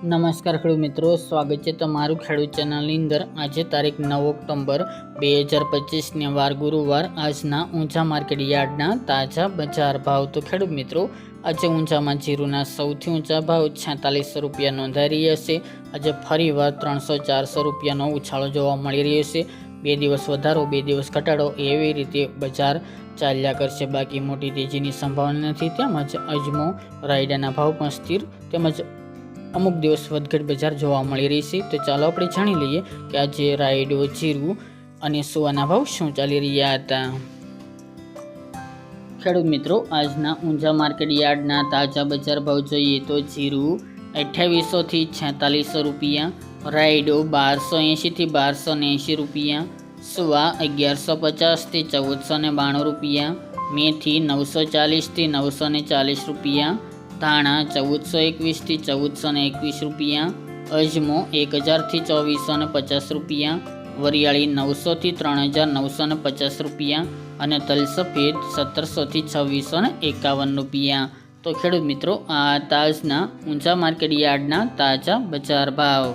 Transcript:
નમસ્કાર ખેડૂત મિત્રો, સ્વાગત છે તમારું ખેડૂત ચેનલની અંદર। આજે તારીખ 9 ઓક્ટોબર 2025 ને વાર ગુરુવાર। આજના ઊંચા માર્કેટ યાર્ડના તાજા બજાર ભાવ। તો ખેડૂત મિત્રો, આજે ઊંચામાં જીરુના સૌથી ઊંચા ભાવ 4600 રૂપિયા નોંધાઈ રહ્યા છે। આજે ફરીવાર 300-400 રૂપિયાનો ઉછાળો જોવા મળી રહ્યો છે। 2 દિવસ વધારો 2 દિવસ ઘટાડો એવી રીતે બજાર ચાલ્યા કરશે। બાકી મોટી તેજીની સંભાવના નથી। તેમજ અજમો રાયડાના ભાવ પણ સ્થિર તેમજ અમુક દિવસ વધઘટ બજાર જોવા મળી રહી છે। તો ચાલો આપણે જાણી લઈએ કે આજે રાયડો, જીરું અને સોના ભાવ શું ચાલી રહ્યા હતા। ખેડૂત મિત્રો, આજના ઊંચા માર્કેટ યાર્ડના તાજા બજાર ભાવ જોઈએ તો જીરું 2800 થી 4600 રૂપિયા, રાયડો 1280 થી 1280 રૂપિયા, સુવા 1150 થી 1492 રૂપિયા, મેથી 940 થી 940 રૂપિયા, ધાણા 1421 થી 1421 રૂપિયા, અજમો 1000 થી 2450 રૂપિયા, વરિયાળી 900 થી 3950 રૂપિયા અને તલ સફેદ 1700 થી 2651 રૂપિયા। તો ખેડૂત મિત્રો, આ તાજના ઊંચા માર્કેટ યાર્ડના તાજા બજાર ભાવ।